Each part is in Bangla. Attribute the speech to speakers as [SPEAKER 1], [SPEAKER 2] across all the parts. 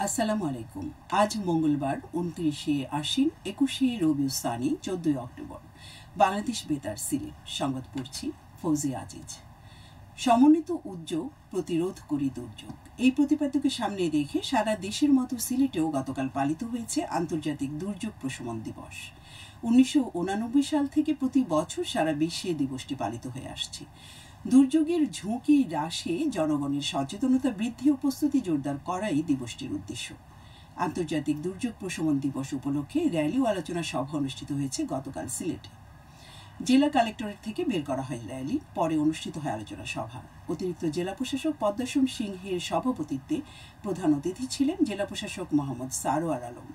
[SPEAKER 1] আসসালামু আলাইকুম। আজ মঙ্গলবার 29শে আশ্বিন 21শে রবিউল সানি 14 অক্টোবর। বাংলাদেশ বেতার সিলেট সংবাদ পড়ছি ফৌজিয়া আজিজ। সমন্বিত উদ্যোগ প্রতিরোধ করি দুর্যোগ, এই প্রতিপাদ্যকে সামনে রেখে সারা দেশের মতো সিলেটেও গতকাল পালিত হয়েছে আন্তর্জাতিক দুর্যোগ প্রশমন দিবস। 1989 সাল থেকে প্রতি বছর সারা বিশ্বে দিবসটি পালিত হয়ে আসছে। দুর্যোগের ঝুঁকি হ্রাসে জনগণের সচেতনতা বৃদ্ধি ও প্রস্তুতি জোরদার করাই দিবসটির উদ্দেশ্য। আন্তর্জাতিক দুর্যোগ প্রশমন দিবস উপলক্ষে র্যালি ও আলোচনা সভা অনুষ্ঠিত হয়েছে গতকাল সিলেটে। জেলা কালেক্টরেট থেকে বের করা হয় র্যালি, পরে অনুষ্ঠিত হয় আলোচনা সভা। অতিরিক্ত জেলা প্রশাসক পদ্মাসন সিংহের সভাপতিত্বে প্রধান অতিথি ছিলেন জেলা প্রশাসক মোহাম্মদ সারোয়ার আলম।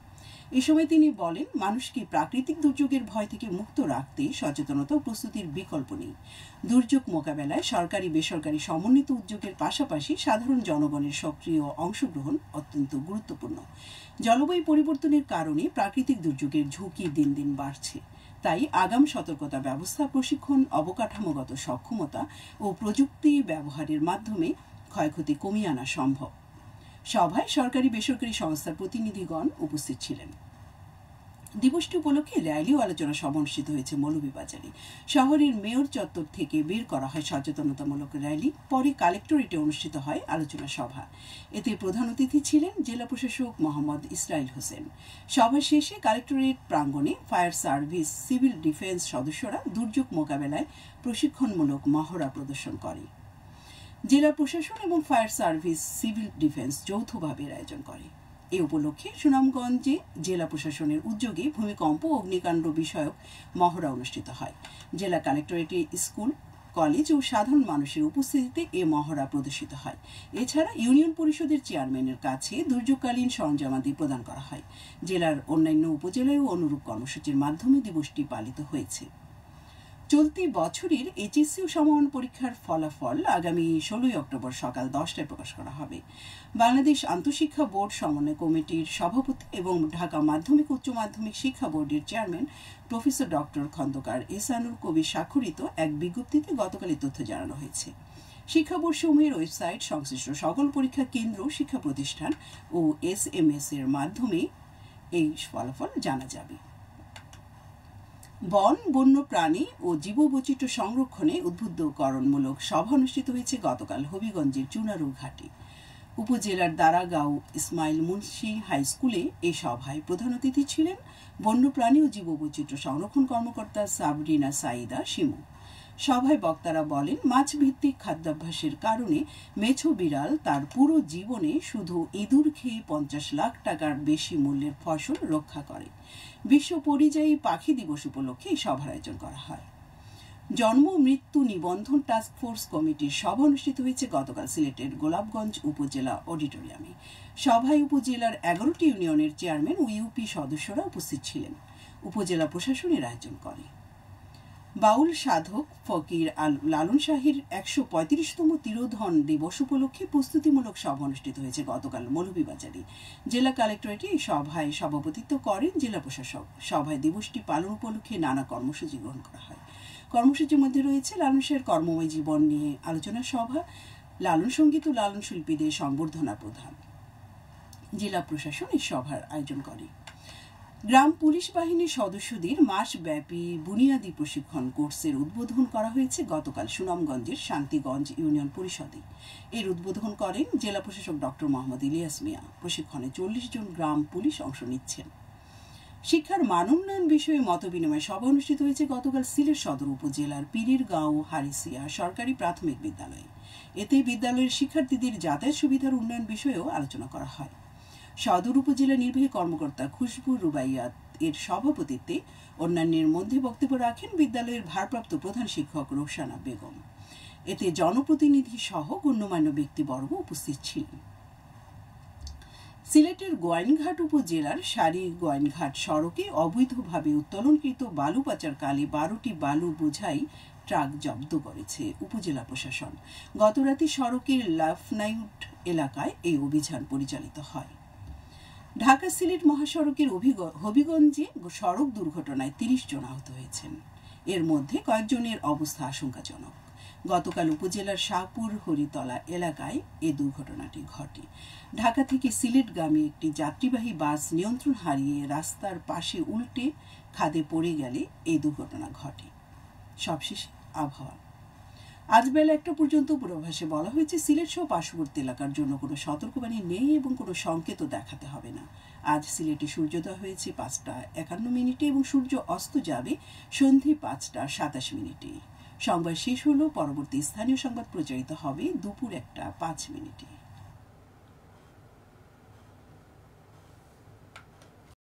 [SPEAKER 1] এ সময় তিনি বলেন, মানুষকে প্রাকৃতিক দুর্যোগের ভয় থেকে মুক্ত রাখতে সচেতনতা ও প্রস্তুতির বিকল্প নেই। দুর্যোগ মোকাবেলায় সরকারি বেসরকারি সমন্বিত উদ্যোগের পাশাপাশি সাধারণ জনগণের সক্রিয় অংশগ্রহণ অত্যন্ত গুরুত্বপূর্ণ। জলবায়ু পরিবর্তনের কারণে প্রাকৃতিক দুর্যোগের ঝুঁকি দিন দিন বাড়ছে। তাই আগাম সতর্কতা ব্যবস্থা, প্রশিক্ষণ, অবকাঠামোগত সক্ষমতা ও প্রযুক্তি ব্যবহারের মাধ্যমে ক্ষয়ক্ষতি কমিয়ে আনা সম্ভব। সভায় সরকারি বেসরকারি সংস্থার প্রতিনিধিগণ উপস্থিত ছিলেন। দিবসটি উপলক্ষে র্যালি ও আলোচনা সভা অনুষ্ঠিত হয়েছে মৌলভীবাজারে। শহরের মেয়র চত্বর থেকে বের করা হয় সচেতনতামূলক র্যালি, পরে কালেক্টরেটে অনুষ্ঠিত হয় আলোচনা সভা। এতে প্রধান অতিথি ছিলেন জেলা প্রশাসক মোহাম্মদ ইসরাইল হোসেন। সভা শেষে কালেক্টরেট প্রাঙ্গণে ফায়ার সার্ভিস, সিভিল ডিফেন্স সদস্যরা দুর্যোগ মোকাবেলায় প্রশিক্ষণমূলক মহড়া প্রদর্শন করে। জেলা প্রশাসন এবং ফায়ার সার্ভিস, সিভিল ডিফেন্স যৌথভাবে আয়োজন করে। এ উপলক্ষে সুনামগঞ্জে জেলা প্রশাসনের উদ্যোগে ভূমিকম্প ও অগ্নিকাণ্ড বিষয়ক মহড়া অনুষ্ঠিত হয়। জেলা কালেক্টরেটে স্কুল, কলেজ ও সাধারণ মানুষের উপস্থিতিতে এ মহড়া প্রদর্শিত হয়। এছাড়া ইউনিয়ন পরিষদের চেয়ারম্যানের কাছে দুর্যোগকালীন সরঞ্জামাদি প্রদান করা হয়। জেলার অন্যান্য উপজেলায়ও অনুরূপ কর্মসূচির মাধ্যমে দিবসটি পালিত হয়েছে। চলতি বছরের এইচএসসি ও সমমান পরীক্ষার ফলাফল আগামী 16 অক্টোবর সকাল 10টায় প্রকাশ করা হবে। বাংলাদেশ আন্তঃশিক্ষা বোর্ড সমন্বয় কমিটির সভাপতি এবং ঢাকা মাধ্যমিক উচ্চ মাধ্যমিক শিক্ষা বোর্ডের chairman professor doctor Khandakar Ehsanul Kabir স্বাক্ষরিত এক বিজ্ঞপ্তিতে গতকাল এই তথ্য জানানো হয়েছে। শিক্ষা বোর্ড সমূহের ওয়েবসাইট, সংশ্লিষ্ট সকল পরীক্ষা কেন্দ্র, শিক্ষা প্রতিষ্ঠান ও SMS এর মাধ্যমে এই ফলাফল জানা যাবে। বন, বন্য প্রাণী ও জীববৈচিত্র্য সংরক্ষণে উদ্বুদ্ধকরণমূলক সভা অনুষ্ঠিত হয়েছে গতকাল হবিগঞ্জের চুনারু ঘাটে। উপজেলার দারাগাঁও ইসমাইল মুন্সি হাই স্কুলে এই সভায় প্রধান অতিথি ছিলেন বন্যপ্রাণী ও জীববৈচিত্র্য সংরক্ষণ কর্মকর্তা সাবরিনা সাইদা শিমু। সভায় বক্তারা বলেন, মাছ ভিত্তিক খাদ্যাভ্যাসের কারণে মেছো বিড়াল তার পুরো জীবনে শুধু ইঁদুর খেয়ে 50 লাখ টাকার বেশি মূল্যের ফসল রক্ষা করে। বিশ্ব পরিযায়ী পাখি দিবস উপলক্ষে এই সভার আয়োজন করা হয়। জন্ম মৃত্যু নিবন্ধন টাস্ক ফোর্স কমিটির সভা অনুষ্ঠিত হয়েছে গতকাল সিলেটের গোলাপগঞ্জ উপজেলা অডিটোরিয়ামে। সভায় উপজেলার 11টি ইউনিয়নের চেয়ারম্যান ও ইউপি সদস্যরা উপস্থিত ছিলেন। উপজেলা প্রশাসনের আয়োজন করে। বাউল সাধক ফকির লালন শাহের 135তম তিরোধন দিবস উপলক্ষে প্রস্তুতিমূলক সভা অনুষ্ঠিত হয়েছে গতকাল মৌলভীবাজারে। জেলা কালেক্টরেটে এই সভায় সভাপতিত্ব করেন জেলা প্রশাসক। সভায় দিবসটি পালন উপলক্ষে নানা কর্মসূচি গ্রহণ করা হয়। কর্মসূচির মধ্যে রয়েছে লালন শাহের কর্মময় জীবন নিয়ে আলোচনা সভা, লালন সঙ্গীত ও লালন শিল্পীদের সংবর্ধনা প্রদান। জেলা প্রশাসন এই সভার আয়োজন করে। গ্রাম পুলিশ বাহিনীর সদস্যদের মাসব্যাপী বুনিয়াদী প্রশিক্ষণ কোর্সের উদ্বোধন করা হয়েছে গতকাল সুনামগঞ্জের শান্তিগঞ্জ ইউনিয়ন পরিষদে। এর উদ্বোধন করেন জেলা প্রশাসক ডক্টর মোহাম্মদ ইলিয়াস মিয়া। প্রশিক্ষণে 40 জন গ্রাম পুলিশ অংশ নিচ্ছেন। শিক্ষার মান উন্নয়ন বিষয়ে মতবিনিময় সভা অনুষ্ঠিত হয়েছে গতকাল সিলেট সদর উপজেলার পীরেরগাঁও হারিসিয়া সরকারি প্রাথমিক বিদ্যালয়ে। এতে বিদ্যালয়ের শিক্ষার্থীদের যাতায়াত সুবিধার উন্নয়ন বিষয়েও আলোচনা করা হয়। সদর উপজেলা নির্বাহী কর্মকর্তা খুশবু রুবাইয়াত এর সভাপতিত্বে অন্যান্যের মধ্যে বক্তব্য রাখেন বিদ্যালয়ের ভারপ্রাপ্ত প্রধান শিক্ষক রোকসানা বেগম। এতে জনপ্রতিনিধি সহ গণ্যমান্য ব্যক্তিবর্গ উপস্থিত ছিলেন। সিলেটের গোয়াইনঘাট উপজেলার সারি গোয়াইনঘাট সড়কে অবৈধভাবে উত্তোলনকৃত বালু পাচারকালে 12টি বালু বোঝাই ট্রাক জব্দ করেছে উপজেলা প্রশাসন। গতরাতে সড়কের লাফনাইট এলাকায় এই অভিযান পরিচালিত হয়। ঢাকা সিলেট মহাসড়কের হবিগঞ্জে সড়ক দুর্ঘটনায় 30 জন আহত হয়েছেন। এর মধ্যে কয়েকজনের অবস্থা আশঙ্কাজনক। গতকাল উপজেলার শাহপুর হরিতলা এলাকায় এ দুর্ঘটনাটি ঘটে। ঢাকা থেকে সিলেটগামী একটি যাত্রীবাহী বাস নিয়ন্ত্রণ হারিয়ে রাস্তার পাশে উল্টে খাদে পড়ে গেলে এই দুর্ঘটনা ঘটে। সবশেষে আবহাওয়া। আজ বেলা 1টা পর্যন্ত পূর্বাভাসে বলা হয়েছে সিলেট সহ পার্শ্ববর্তী এলাকার জন্য কোনো সতর্কবাণী নেই এবং কোনো সংকেতও দেখাতে হবে না। আজ সিলেটে সূর্যোদয় হয়েছে 5টা 51 এবং সূর্য অস্ত যাবে সন্ধে 5টা 27। সংবাদ শেষ হলো। পরবর্তী স্থানীয় সংবাদ প্রচারিত হবে দুপুর 1টা 5।